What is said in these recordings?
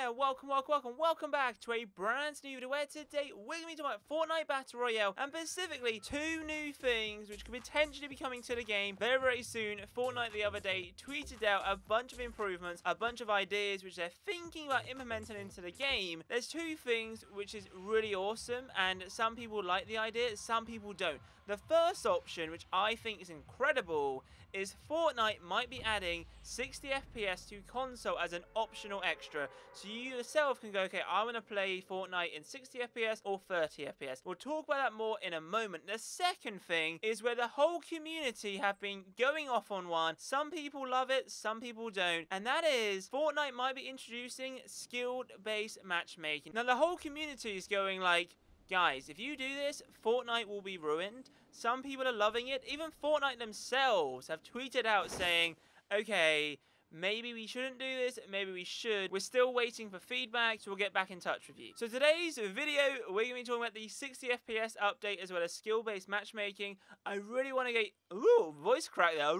there, welcome back to a brand new video where today we're going to be talking about Fortnite Battle Royale and specifically two new things which could potentially be coming to the game very soon. Fortnite the other day tweeted out a bunch of improvements, a bunch of ideas which they're thinking about implementing into the game. There's two things which is really awesome and some people like the idea, some people don't. The first option, which I think is incredible, is Fortnite might be adding 60 FPS to console as an optional extra. So you yourself can go, okay, I want to play Fortnite in 60 FPS or 30 FPS. We'll talk about that more in a moment. The second thing is where the whole community have been going off on one. Some people love it, some people don't. And that is Fortnite might be introducing skill-based matchmaking. Now the whole community is going like, guys, if you do this, Fortnite will be ruined. Some people are loving it. Even Fortnite themselves have tweeted out saying, okay, maybe we shouldn't do this, maybe we should. We're still waiting for feedback, so we'll get back in touch with you. So today's video, we're going to be talking about the 60 FPS update as well as skill-based matchmaking. I really want to get... Ooh, voice crack there.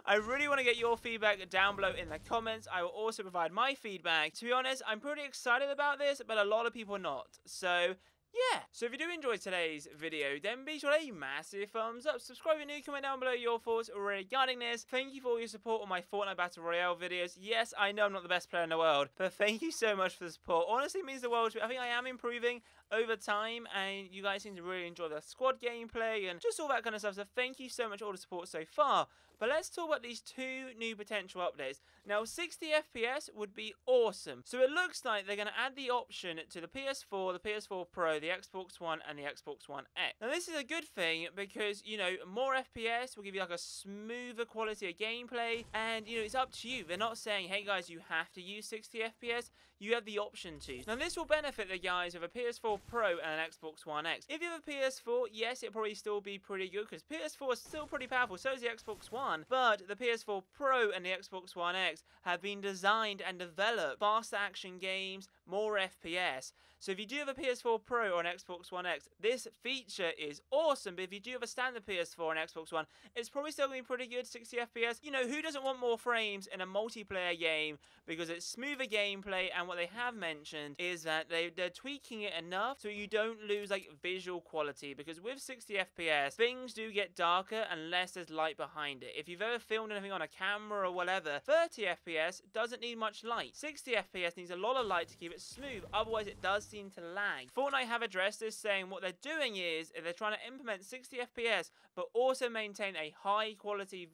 I really want to get your feedback down below in the comments. I will also provide my feedback. To be honest, I'm pretty excited about this, but a lot of people are not. So... yeah, so if you do enjoy today's video, then be sure to leave a massive thumbs up, subscribe if you're new, comment down below your thoughts regarding this. Thank you for all your support on my Fortnite Battle Royale videos. Yes, I know I'm not the best player in the world, but thank you so much for the support. Honestly, it means the world to me. I think I am improving over time, and you guys seem to really enjoy the squad gameplay and just all that kind of stuff, so thank you so much for all the support so far. But let's talk about these two new potential updates. Now, 60 FPS would be awesome. So it looks like they're going to add the option to the PS4, the PS4 Pro, the Xbox One, and the Xbox One X. Now, this is a good thing because, you know, more FPS will give you like a smoother quality of gameplay. And, you know, it's up to you. They're not saying, hey, guys, you have to use 60 FPS. You have the option to. Now, this will benefit the guys with a PS4 Pro and an Xbox One X. If you have a PS4, yes, it'll probably still be pretty good because PS4 is still pretty powerful. So is the Xbox One. But the PS4 Pro and the Xbox One X have been designed and developed faster action games, more FPS. So if you do have a PS4 Pro or an Xbox One X, this feature is awesome. But if you do have a standard PS4 and Xbox One, it's probably still going to be pretty good, 60 FPS. You know, who doesn't want more frames in a multiplayer game because it's smoother gameplay, and what they have mentioned is that they're tweaking it enough so you don't lose like visual quality, because with 60 FPS, things do get darker unless there's light behind it. If you've ever filmed anything on a camera or whatever, 30 FPS doesn't need much light. 60 FPS needs a lot of light to keep it smooth, otherwise it does seem to lag. Fortnite have addressed this, saying what they're doing is they're trying to implement 60 FPS but also maintain a high quality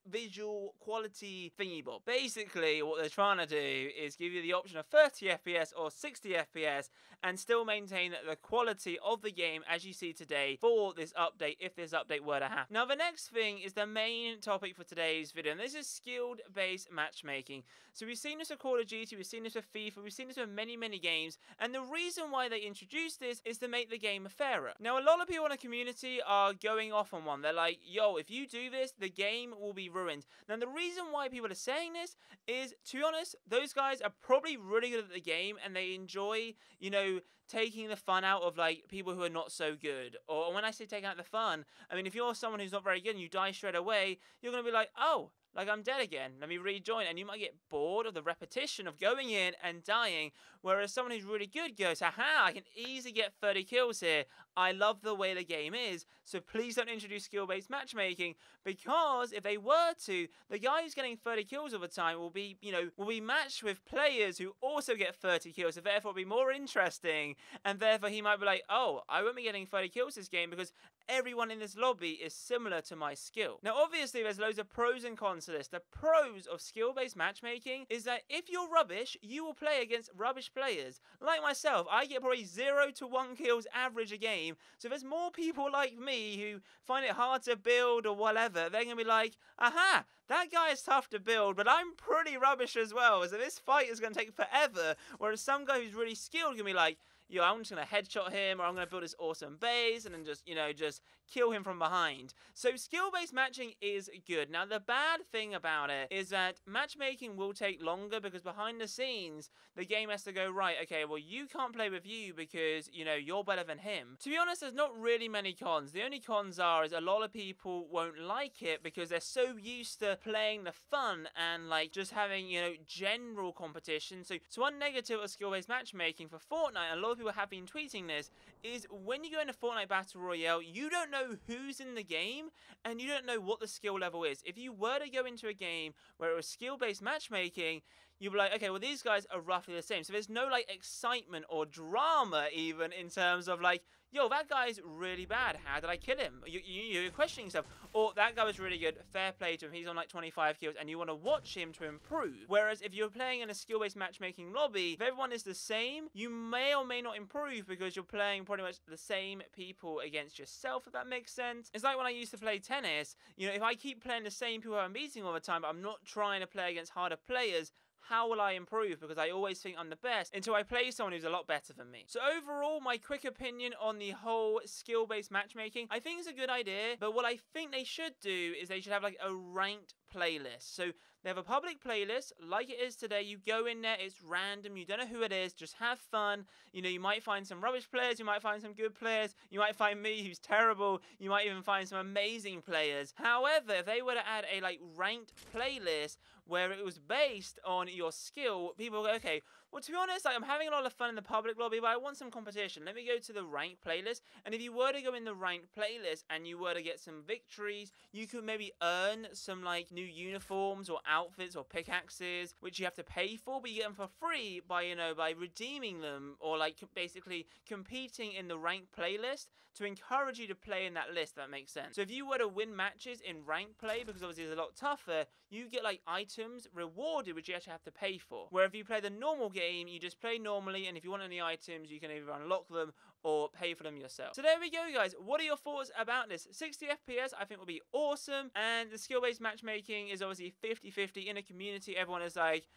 visual quality thingy bob. Basically what they're trying to do is give you the option of 30 FPS or 60 FPS and still maintain the quality of the game as you see today for this update, if this update were to happen. Now the next thing is the main topic for today's video, and this is skilled based matchmaking. So we've seen this with Call of Duty, we've seen this with FIFA, we've seen this with many games, and the reason why they introduced this is to make the game fairer. Now a lot of people in the community are going off on one. They're like, yo, if you do this, the game will be ruined. Now the reason why people are saying this is, to be honest, those guys are probably really good at the game and they enjoy, you know, taking the fun out of like people who are not so good. Or when I say taking out the fun, I mean if you're someone who's not very good and you die straight away, you're going to be like, oh, like I'm dead again, let me rejoin, and you might get bored of the repetition of going in and dying, whereas someone who's really good goes, haha, I can easily get 30 kills here, I love the way the game is, so please don't introduce skill-based matchmaking, because if they were to, the guy who's getting 30 kills all the time will be, you know, will be matched with players who also get 30 kills, so therefore it'll be more interesting, and therefore he might be like, oh, I won't be getting 30 kills this game because everyone in this lobby is similar to my skill. Now obviously there's loads of pros and cons to this. The pros of skill-based matchmaking is that if you're rubbish, you will play against rubbish players. Like myself, I get probably 0 to 1 kills average a game, so if there's more people like me who find it hard to build or whatever, they're going to be like, aha, that guy is tough to build, but I'm pretty rubbish as well, so this fight is going to take forever, whereas some guy who's really skilled can be like, yo, I'm just going to headshot him, or I'm going to build this awesome base, and then just, you know, just kill him from behind. So skill-based matching is good. Now, the bad thing about it is that matchmaking will take longer because behind the scenes, the game has to go, right, okay, well, you can't play with you because, you know, you're better than him. To be honest, there's not really many cons. The only cons is a lot of people won't like it because they're so used to playing the fun and, like, just having, you know, general competition. So one negative of skill-based matchmaking for Fortnite, and a lot of people have been tweeting this, is when you go into Fortnite Battle Royale, you don't know who's in the game, and you don't know what the skill level is. If you were to go into a game where it was skill-based matchmaking, you'd be like, okay, well, these guys are roughly the same. So there's no, like, excitement or drama even in terms of, like, yo, that guy's really bad. How did I kill him? You're questioning yourself. Or that guy was really good. Fair play to him. He's on like 25 kills and you want to watch him to improve. Whereas if you're playing in a skill-based matchmaking lobby, if everyone is the same, you may or may not improve because you're playing pretty much the same people against yourself, if that makes sense. It's like when I used to play tennis. You know, if I keep playing the same people I'm beating all the time, but I'm not trying to play against harder players, how will I improve? Because I always think I'm the best until I play someone who's a lot better than me. So overall, my quick opinion on the whole skill-based matchmaking, I think it's a good idea, but what I think they should do is they should have like a ranked playlist. So they have a public playlist like it is today. You go in there, it's random, you don't know who it is, just have fun. You know, you might find some rubbish players, you might find some good players, you might find me who's terrible, you might even find some amazing players. However, if they were to add a like ranked playlist where it was based on your skill, people go, okay, well, to be honest, like, I'm having a lot of fun in the public lobby, but I want some competition. Let me go to the ranked playlist. And if you were to go in the ranked playlist and you were to get some victories, you could maybe earn some, like, new uniforms or outfits or pickaxes, which you have to pay for, but you get them for free by, you know, by redeeming them or, like, basically competing in the ranked playlist to encourage you to play in that list, if that makes sense. So if you were to win matches in ranked play, because obviously it's a lot tougher, you get, like, items rewarded, which you actually have to pay for. Where if you play the normal game, you just play normally, and if you want any items, you can either unlock them or pay for them yourself. So there we go, guys. What are your thoughts about this? 60 FPS, I think, will be awesome, and the skill-based matchmaking is obviously 50-50 in a community. Everyone is like,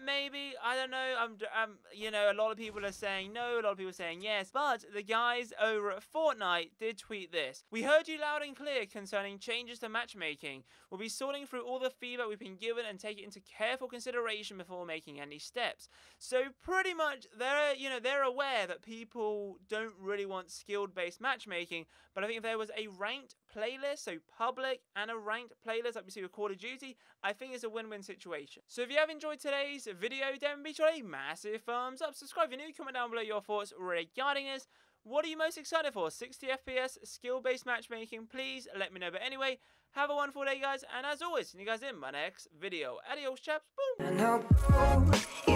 maybe, I don't know, you know, a lot of people are saying no, a lot of people are saying yes, but the guys over at Fortnite did tweet this. We heard you loud and clear concerning changes to matchmaking. We'll be sorting through all the feedback we've been given and take it into careful consideration before making any steps. So pretty much, they're aware that people don't really want skill-based matchmaking, but I think if there was a ranked playlist, so public and a ranked playlist like we see with Call of Duty, I think it's a win-win situation. So if you have enjoyed today's video, then be sure to a massive thumbs up, subscribe if you're new, comment down below your thoughts regarding this. What are you most excited for? 60 FPS, skill-based matchmaking? Please let me know. But anyway, have a wonderful day, guys, and as always, see you guys in my next video. Adios, chaps. Boom!